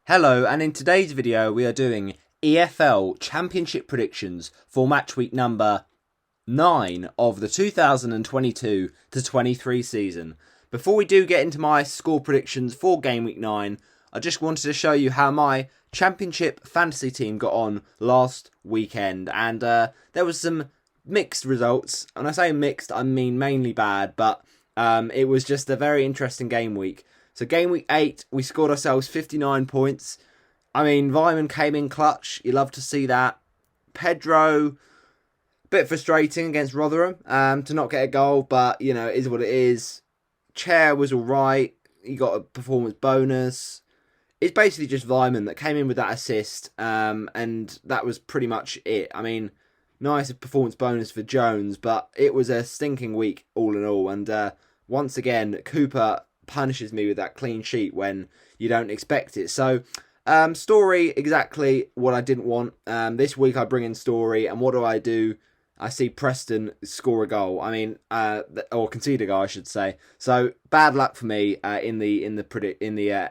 Hello, and in today's video we are doing EFL Championship predictions for match week number 9 of the 2022 to 23 season. Before we do get into my score predictions for game week 9, I just wanted to show you how my Championship fantasy team got on last weekend, and there was some mixed results. And I say mixed, I mean mainly bad, but it was just a very interesting game week. So game week 8, we scored ourselves 59 points. I mean, Vyman came in clutch. You love to see that. Pedro, bit frustrating against Rotherham to not get a goal, but, you know, it is what it is. Chair was all right. He got a performance bonus. It's basically just Vyman that came in with that assist, and that was pretty much it. I mean, nice performance bonus for Jones, but it was a stinking week all in all. And once again, Cooper punishes me with that clean sheet when you don't expect it. So, Story, exactly what I didn't want. This week I bring in Story, and what do? I see Preston score a goal. I mean, or concede a goal, I should say. So bad luck for me in the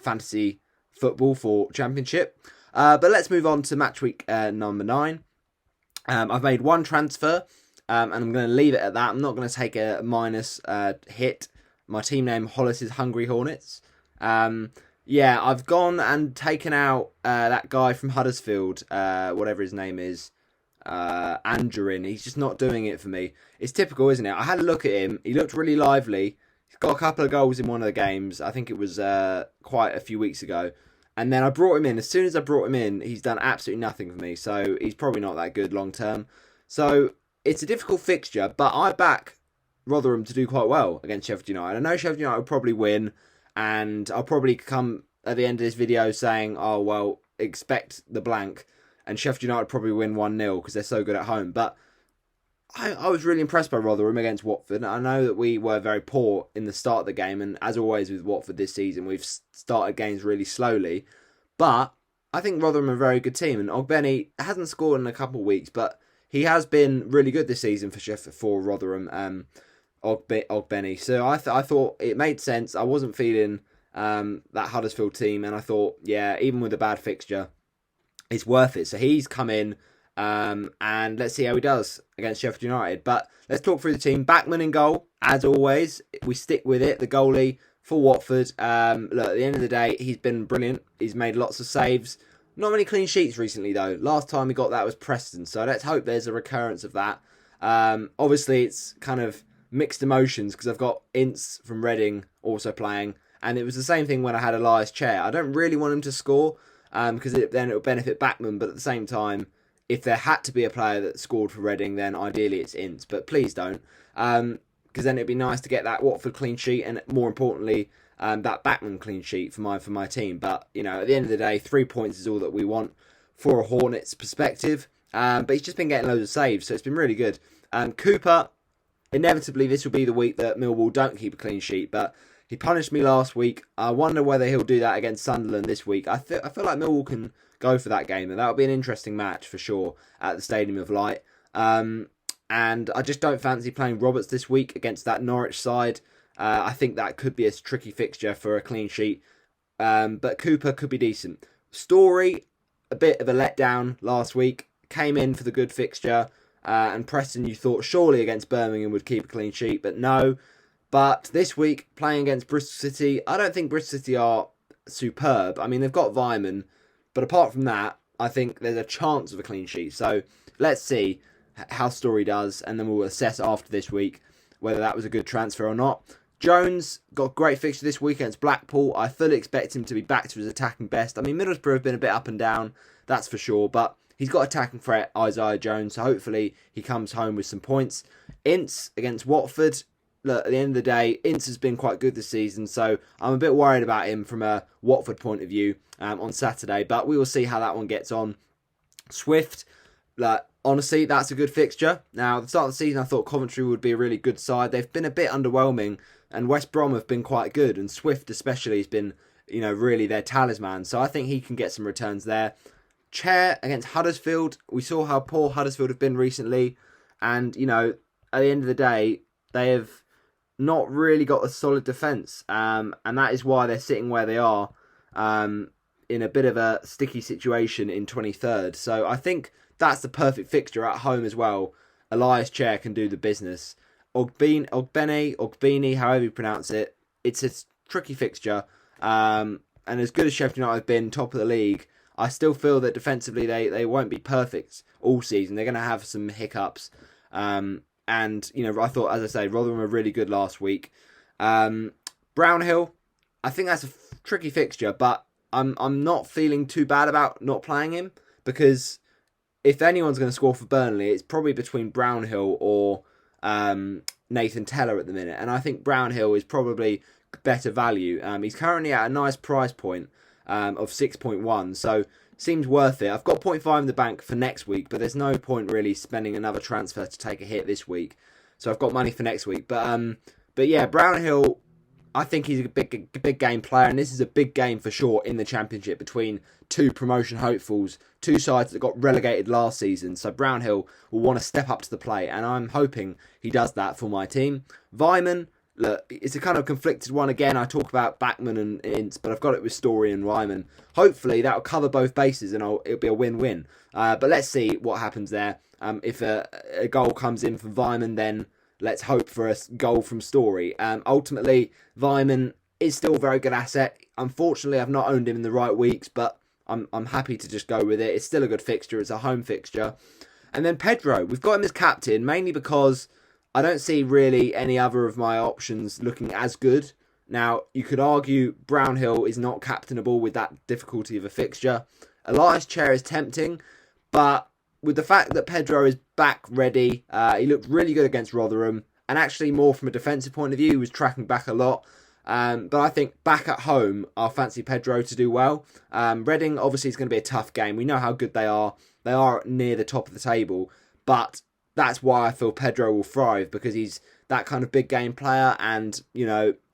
fantasy football for Championship. But let's move on to match week number 9. I've made one transfer, and I'm going to leave it at that. I'm not going to take a minus hit. My team name, Hollis's Hungry Hornets. I've gone and taken out that guy from Huddersfield, whatever his name is, Angerin. He's just not doing it for me. It's typical, isn't it? I had a look at him. He looked really lively. He's got a couple of goals in one of the games. I think it was quite a few weeks ago. And then I brought him in. As soon as I brought him in, he's done absolutely nothing for me. So he's probably not that good long term. So it's a difficult fixture, but I back Rotherham to do quite well against Sheffield United. I know Sheffield United will probably win, and I'll probably come at the end of this video saying, oh, well, expect the blank, and Sheffield United probably win 1-0 because they're so good at home. But I was really impressed by Rotherham against Watford. I know that we were very poor in the start of the game, and as always with Watford this season, we've started games really slowly. But I think Rotherham are a very good team, and Ogbeni hasn't scored in a couple of weeks, but he has been really good this season for Rotherham. Ogbeni. So I thought it made sense. I wasn't feeling that Huddersfield team, and I thought, yeah, even with a bad fixture, it's worth it. So he's come in, and let's see how he does against Sheffield United. But let's talk through the team. Backman in goal, as always. We stick with it. The goalie for Watford. Look, at the end of the day, he's been brilliant. He's made lots of saves. Not many clean sheets recently, though. Last time he got that was Preston. So let's hope there's a recurrence of that. Obviously, it's kind of mixed emotions because I've got Ince from Reading also playing, and it was the same thing when I had Elias Chair. I don't really want him to score because then it will benefit Backman, but at the same time, if there had to be a player that scored for Reading, then ideally it's Ince, but please don't, because then it'd be nice to get that Watford clean sheet, and more importantly, that Backman clean sheet for my team. But you know, at the end of the day, 3 points is all that we want for a Hornets perspective. But he's just been getting loads of saves, so it's been really good. Cooper, inevitably, this will be the week that Millwall don't keep a clean sheet, but he punished me last week. I wonder whether he'll do that against Sunderland this week. I feel like Millwall can go for that game, and that'll be an interesting match for sure at the Stadium of Light. And I just don't fancy playing Roberts this week against that Norwich side. I think that could be a tricky fixture for a clean sheet. But Cooper could be decent. Story, a bit of a letdown last week. Came in for the good fixture. And Preston, you thought surely against Birmingham would keep a clean sheet, but no. But this week, playing against Bristol City, I don't think Bristol City are superb. I mean, they've got Vyman, but apart from that, I think there's a chance of a clean sheet. So let's see how Story does, and then we'll assess after this week whether that was a good transfer or not. Jones got a great fixture this week against Blackpool. I fully expect him to be back to his attacking best. I mean, Middlesbrough have been a bit up and down, that's for sure, but he's got attacking threat, Isaiah Jones, so hopefully he comes home with some points. Ince against Watford. Look, at the end of the day, Ince has been quite good this season, so I'm a bit worried about him from a Watford point of view on Saturday, but we will see how that one gets on. Swift, honestly, that's a good fixture. Now, at the start of the season, I thought Coventry would be a really good side. They've been a bit underwhelming, and West Brom have been quite good, and Swift especially has been, you know, really their talisman, so I think he can get some returns there. Chair against Huddersfield. We saw how poor Huddersfield have been recently, and you know, at the end of the day, they have not really got a solid defence, and that is why they're sitting where they are. in a bit of a sticky situation in 23rd. So I think that's the perfect fixture at home as well. Elias Chair can do the business. Ogbeni, however you pronounce it, it's a tricky fixture. And as good as Sheffield United have been, top of the league, I still feel that defensively they won't be perfect all season. They're going to have some hiccups. And, I thought, as I say, Rotherham were really good last week. Brownhill, I think that's a tricky fixture, but I'm not feeling too bad about not playing him, because if anyone's going to score for Burnley, it's probably between Brownhill or Nathan Teller at the minute. And I think Brownhill is probably better value. He's currently at a nice price point of 6.1, so seems worth it. I've got 0.5 in the bank for next week, but there's no point really spending another transfer to take a hit this week. So I've got money for next week. But yeah, Brownhill, I think he's a big game player, and this is a big game for sure in the Championship between two promotion hopefuls, two sides that got relegated last season. So Brownhill will want to step up to the plate, and I'm hoping he does that for my team. Vyman, look, it's a kind of conflicted one again. I talk about Backman and Ince, but I've got it with Story and Wyman. Hopefully that'll cover both bases and it'll be a win-win. But let's see what happens there. If a goal comes in from Vyman, then let's hope for a goal from Story. Ultimately, Vyman is still a very good asset. Unfortunately, I've not owned him in the right weeks, but I'm happy to just go with it. It's still a good fixture. It's a home fixture. And then Pedro, we've got him as captain, mainly because I don't see really any other of my options looking as good. Now, you could argue Brownhill is not captainable with that difficulty of a fixture. Elias Chair is tempting, but with the fact that Pedro is back ready, he looked really good against Rotherham, and actually more from a defensive point of view, he was tracking back a lot. But I think back at home, I'll fancy Pedro to do well. Reading obviously is going to be a tough game. We know how good they are. They are near the top of the table, but that's why I feel Pedro will thrive, because he's that kind of big game player. And,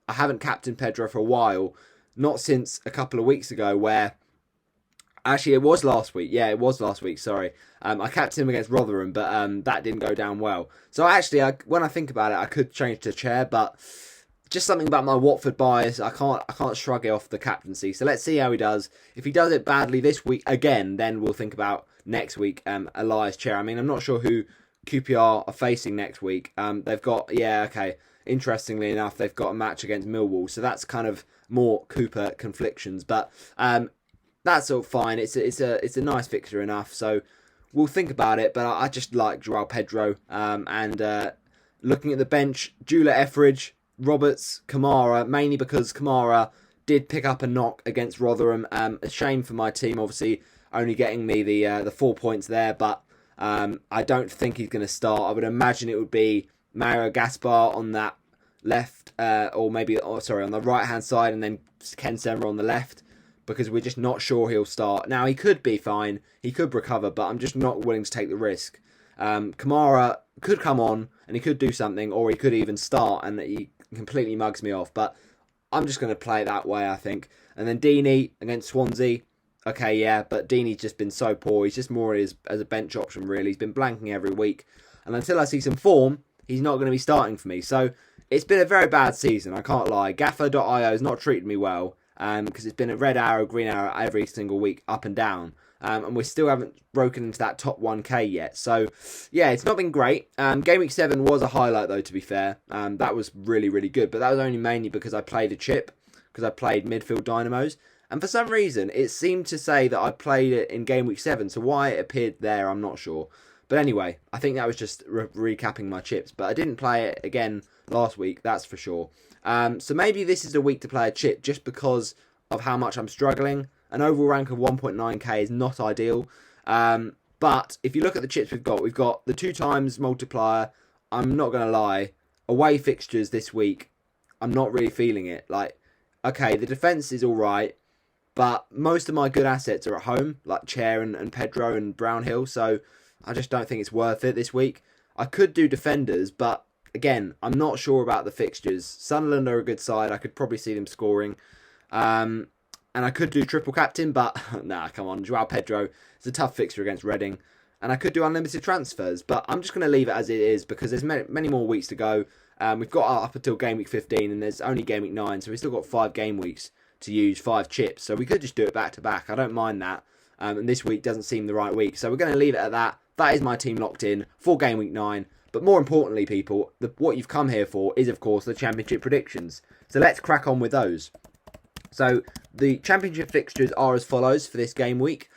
I haven't captained Pedro for a while, not since a couple of weeks ago where, actually it was last week. Yeah, it was last week, sorry. I captained him against Rotherham, but that didn't go down well. So actually, when I think about it, I could change to Chair, but just something about my Watford bias, I can't shrug it off the captaincy. So let's see how he does. If he does it badly this week again, then we'll think about next week, Elias Chair. I mean, I'm not sure who QPR are facing next week. They've got, interestingly enough, they've got a match against Millwall, so that's kind of more Cooper conflictions, but that's all fine. It's a nice fixture enough, so we'll think about it. But I just like Joao Pedro, and looking at the bench, Jula, Etheridge, Roberts, Kamara, mainly because Kamara did pick up a knock against Rotherham. A shame for my team, obviously only getting me the 4 points there, but I don't think he's going to start. I would imagine it would be Mario Gaspar on that left, on the right-hand side, and then Ken Semmer on the left, because we're just not sure he'll start. Now, he could be fine. He could recover, but I'm just not willing to take the risk. Kamara could come on, and he could do something, or he could even start, and he completely mugs me off. But I'm just going to play it that way, I think. And then Deeney against Swansea. Okay, yeah, but Deeney's just been so poor. He's just more as a bench option, really. He's been blanking every week. And until I see some form, he's not going to be starting for me. So it's been a very bad season, I can't lie. Gaffer.io has not treated me well, because it's been a red arrow, green arrow every single week, up and down. And we still haven't broken into that top 1k yet. So, yeah, it's not been great. Game week 7 was a highlight, though, to be fair. That was really, really good. But that was only mainly because I played a chip, because I played midfield dynamos. And for some reason, it seemed to say that I played it in game week 7. So why it appeared there, I'm not sure. But anyway, I think that was just recapping my chips. But I didn't play it again last week, that's for sure. So maybe this is the week to play a chip, just because of how much I'm struggling. An overall rank of 1.9k is not ideal. But if you look at the chips we've got the 2 times multiplier. I'm not going to lie. Away fixtures this week, I'm not really feeling it. Like, okay, the defence is alright, but most of my good assets are at home, like Chair and Pedro and Brownhill, so I just don't think it's worth it this week. I could do defenders, but again, I'm not sure about the fixtures. Sunderland are a good side. I could probably see them scoring. And I could do triple captain, but nah, come on. Joao Pedro is a tough fixture against Reading. And I could do unlimited transfers, but I'm just going to leave it as it is, because there's many more weeks to go. We've got up until game week 15, and there's only game week 9, so we've still got 5 game weeks to use 5 chips. So we could just do it back to back. I don't mind that. And this week doesn't seem the right week. So we're going to leave it at that. That is my team locked in for game week 9. But more importantly, people, what you've come here for is, of course, the Championship predictions. So let's crack on with those. So the Championship fixtures are as follows for this game week.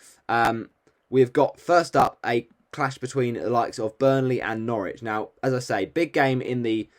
We've got, first up, a clash between the likes of Burnley and Norwich. Now, as I say, big game in the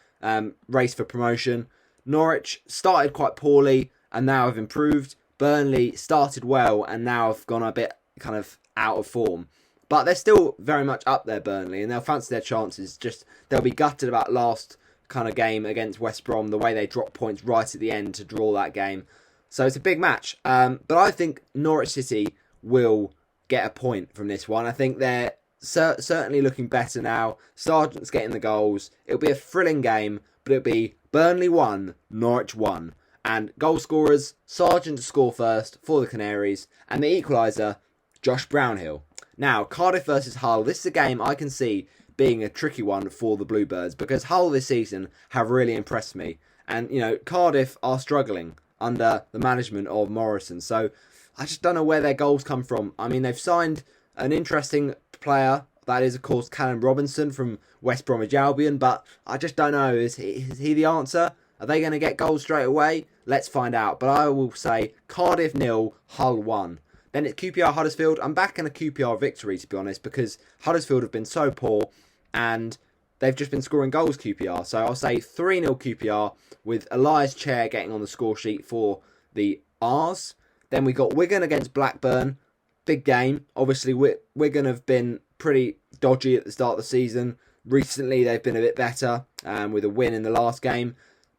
race for promotion. Norwich started quite poorly and now have improved. Burnley started well and now have gone a bit kind of out of form. But they're still very much up there, Burnley, and they'll fancy their chances. Just they'll be gutted about last kind of game against West Brom, the way they dropped points right at the end to draw that game. So it's a big match. But I think Norwich City will get a point from this one. I think they're certainly looking better now. Sargent's getting the goals. It'll be a thrilling game, but it'll be Burnley 1, Norwich 1. And goal scorers, Sargent to score first for the Canaries, and the equaliser, Josh Brownhill. Now, Cardiff versus Hull. This is a game I can see being a tricky one for the Bluebirds because Hull this season have really impressed me. And, Cardiff are struggling under the management of Morrison. So, I just don't know where their goals come from. I mean, they've signed an interesting player. That is, of course, Callum Robinson from West Bromwich Albion. But I just don't know. Is he the answer? Are they going to get goals straight away? Let's find out. But I will say Cardiff 0, Hull 1. Then it's QPR Huddersfield. I'm backing a QPR victory, to be honest, because Huddersfield have been so poor and they've just been scoring goals, QPR. So I'll say 3-0 QPR with Elias Chair getting on the score sheet for the R's. Then we got Wigan against Blackburn. Big game. Obviously, Wigan have been pretty dodgy at the start of the season. Recently, they've been a bit better with a win in the last game.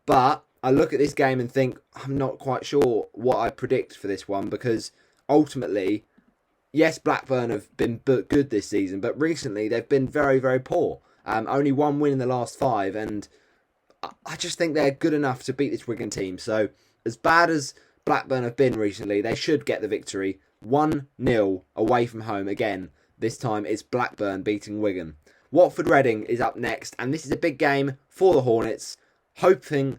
But I look at this game and think I'm not quite sure what I predict for this one because ultimately, yes, Blackburn have been good this season, but recently they've been very, very poor. Only one win in the last 5, and I just think they're good enough to beat this Wigan team. So, as bad as Blackburn have been recently, they should get the victory. 1-0 away from home again. This time it's Blackburn beating Wigan. Watford Reading is up next, and this is a big game for the Hornets. Hoping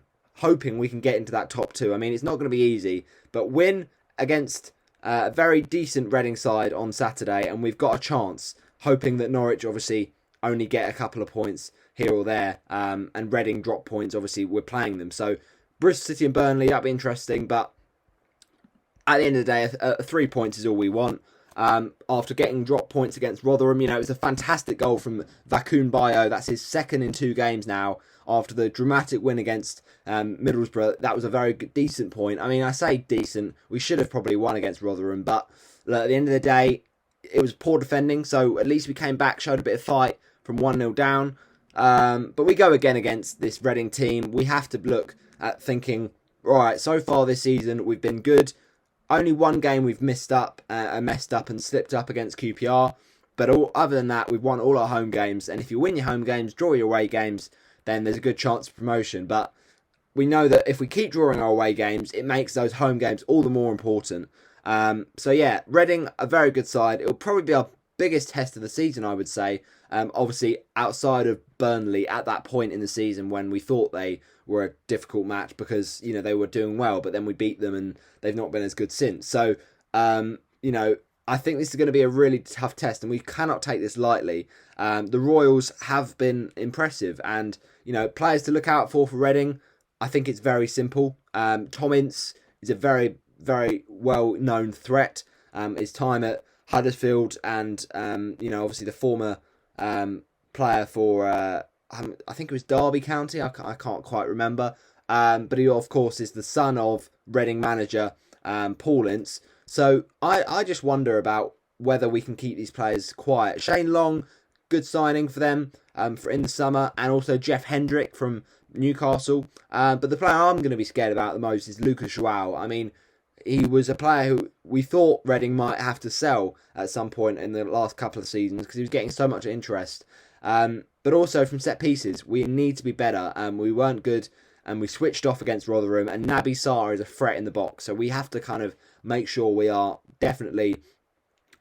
we can get into that top 2. I mean, it's not going to be easy, but win against a very decent Reading side on Saturday, and we've got a chance, hoping that Norwich obviously only get a couple of points here or there, and Reading drop points, obviously we're playing them. So Bristol City and Burnley, that'll be interesting, but at the end of the day, 3 points is all we want. After getting drop points against Rotherham, it was a fantastic goal from Vakun Bayo. That's his second in 2 games now. After the dramatic win against Middlesbrough, that was a very decent point. I mean, I say decent. We should have probably won against Rotherham, but at the end of the day, it was poor defending. So at least we came back, showed a bit of fight from 1-0 down. But we go again against this Reading team. We have to look at thinking, right, so far this season, we've been good. Only one game we've messed up and slipped up against QPR. But other than that, we've won all our home games. And if you win your home games, draw your away games, then there's a good chance of promotion. But we know that if we keep drawing our away games, it makes those home games all the more important. So yeah, Reading, a very good side. It'll probably be our biggest test of the season, I would say. Obviously, outside of Burnley at that point in the season when we thought they were a difficult match because, they were doing well, but then we beat them and they've not been as good since. So, I think this is going to be a really tough test and we cannot take this lightly. The Royals have been impressive and, players to look out for Reading. I think it's very simple. Tom Ince is a very, very well-known threat. His time at Huddersfield and, obviously the former player for, I think it was Derby County. I can't quite remember. But he, of course, is the son of Reading manager Paul Ince. So I just wonder about whether we can keep these players quiet. Shane Long, good signing for them for in the summer. And also Jeff Hendrick from Newcastle. But the player I'm going to be scared about the most is Lucas João. I mean, he was a player who we thought Reading might have to sell at some point in the last couple of seasons because he was getting so much interest. But also from set pieces, we need to be better. We weren't good and we switched off against Rotherham and Naby Sarr is a threat in the box. So we have to kind of make sure we are definitely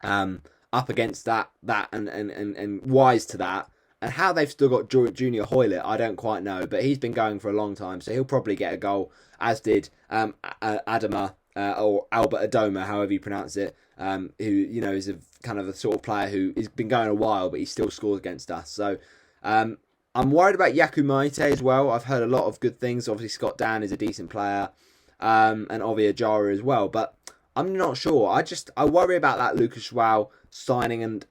up against that and wise to that. And how they've still got Junior Hoylett, I don't quite know. But he's been going for a long time, so he'll probably get a goal, as did Adama or Albert Adoma, however you pronounce it, who is a kind of the sort of player who has been going a while, but he still scores against us. So I'm worried about Yaku Maite as well. I've heard a lot of good things. Obviously, Scott Dan is a decent player, and Ovi Ajara as well. But I'm not sure. I worry about that Lucas João signing, and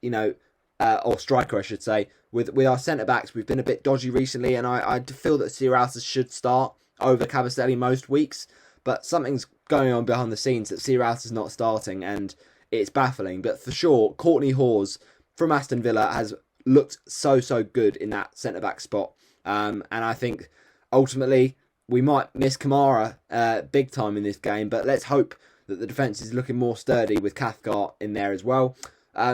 or striker, I should say. With our centre backs, we've been a bit dodgy recently, and I feel that Sierralta should start over Cavastelli most weeks. But something's going on behind the scenes that Sierralta's not starting, and it's baffling. But for sure, Courtney Hawes from Aston Villa has looked so good in that centre back spot, and I think ultimately we might miss Kamara big time in this game. But let's hope that the defence is looking more sturdy with Cathcart in there as well.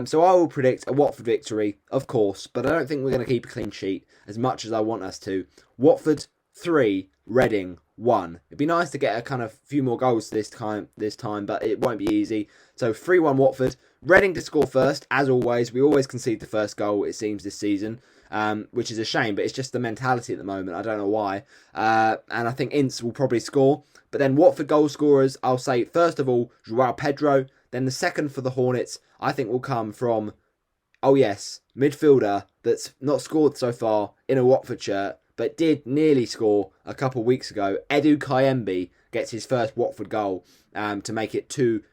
So I will predict a Watford victory, of course, but I don't think we're going to keep a clean sheet as much as I want us to. Watford 3, Reading 1. It'd be nice to get a kind of few more goals this time, but it won't be easy. So 3-1 Watford. Reading to score first, as always. We always concede the first goal, it seems, this season, which is a shame, but it's just the mentality at the moment. I don't know why. And I think Ince will probably score. But then Watford goal scorers, I'll say, first of all, João Pedro. Then the second for the Hornets, I think, will come from, midfielder that's not scored so far in a Watford shirt, but did nearly score a couple of weeks ago. Edu Kayembe gets his first Watford goal to make it 2-1,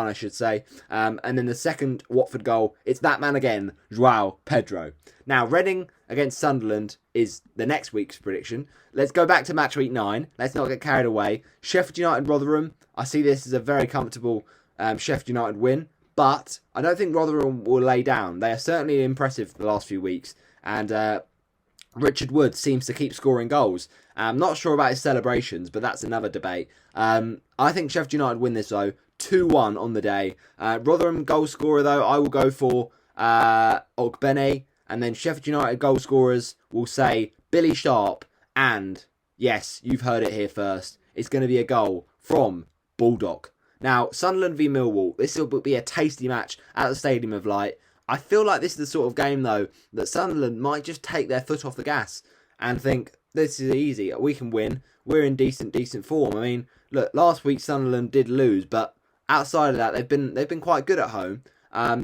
I should say. And then the second Watford goal, it's that man again, João Pedro. Now, Reading against Sunderland is the next week's prediction. Let's go back to Matchweek 9. Let's not get carried away. Sheffield United Rotherham. I see this as a very comfortable Sheffield United win, but I don't think Rotherham will lay down. They are certainly impressive the last few weeks, and Richard Wood seems to keep scoring goals. I'm not sure about his celebrations, but that's another debate. I think Sheffield United win this though, 2-1 on the day. Rotherham goal scorer though, I will go for Ogbene, and then Sheffield United goal scorers will say Billy Sharp, and yes, you've heard it here first. It's going to be a goal from Baldock. Now, Sunderland v Millwall. This will be a tasty match at the Stadium of Light. I feel like this is the sort of game, though, that Sunderland might just take their foot off the gas and think, this is easy, we can win, we're in decent form. I mean, look, last week Sunderland did lose, but outside of that, they've been quite good at home.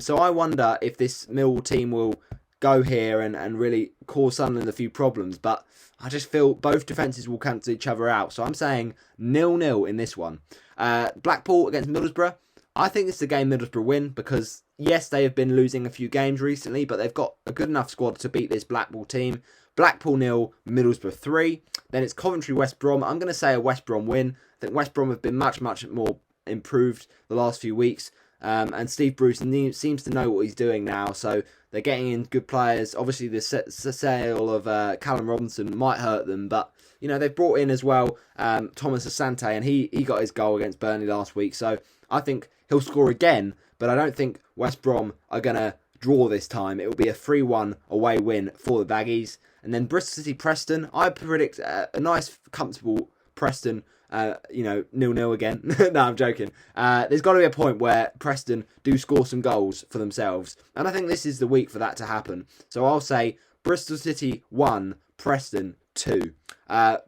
So I wonder if this Millwall team will go here and really cause Sunderland a few problems, but I just feel both defences will cancel each other out. So I'm saying 0-0 in this one. Blackpool against Middlesbrough. I think it's the game Middlesbrough win because, yes, they have been losing a few games recently, but they've got a good enough squad to beat this Blackpool team. Blackpool 0, Middlesbrough 3. Then it's Coventry West Brom. I'm going to say a West Brom win. I think West Brom have been much more improved the last few weeks. And Steve Bruce seems to know what he's doing now, so they're getting in good players. Obviously, the sale of Callum Robinson might hurt them, but they've brought in as well Thomas Asante, and he got his goal against Burnley last week, so I think he'll score again, but I don't think West Brom are going to draw this time. It will be a 3-1 away win for the Baggies. And then Bristol City Preston, I predict a nice, comfortable Preston 0-0 again. No, I'm joking. There's got to be a point where Preston do score some goals for themselves. And I think this is the week for that to happen. So I'll say Bristol City 1, Preston 2.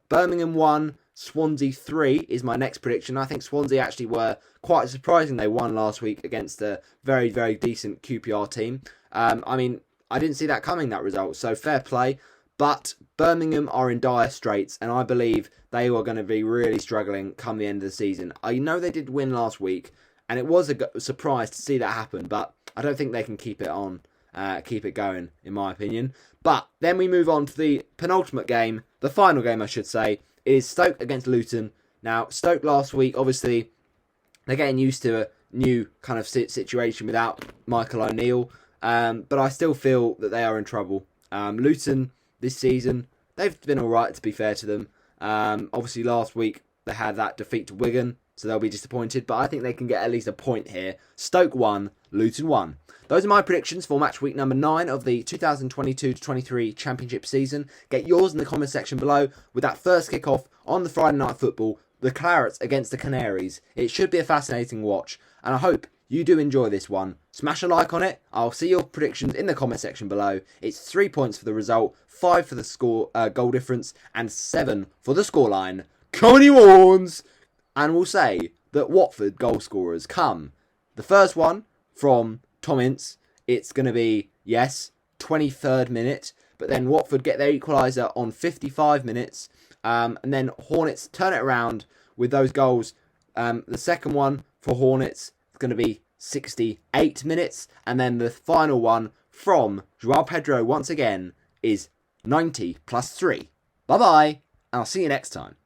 Birmingham 1, Swansea 3 is my next prediction. I think Swansea actually were quite surprising. They won last week against a very, very decent QPR team. I mean, I didn't see that coming, that result. So fair play. But Birmingham are in dire straits, and I believe they are going to be really struggling come the end of the season. I know they did win last week, and it was a surprise to see that happen, but I don't think they can keep it going, in my opinion. But then we move on to the penultimate game, the final game, I should say. It is Stoke against Luton. Now, Stoke last week, obviously, they're getting used to a new kind of situation without Michael O'Neill, but I still feel that they are in trouble. Luton this season, they've been alright, to be fair to them. Obviously, last week they had that defeat to Wigan, so they'll be disappointed, but I think they can get at least a point here. Stoke 1, Luton 1. Those are my predictions for match week number 9 of the 2022-23 Championship season. Get yours in the comment section below with that first kickoff on the Friday Night Football, the Clarets against the Canaries. It should be a fascinating watch, and I hope you do enjoy this one. Smash a like on it. I'll see your predictions in the comment section below. It's 3 points for the result, 5 for the score goal difference, and 7 for the scoreline. Come on, you Horns! and we'll say that Watford goal scorers come. The first one from Tom Ince. It's going to be, yes, 23rd minute. But then Watford get their equaliser on 55 minutes. And then Hornets turn it around with those goals. The second one for Hornets is going to be 68 minutes. And then the final one from Joao Pedro once again is 90 plus 3. Bye-bye, and I'll see you next time.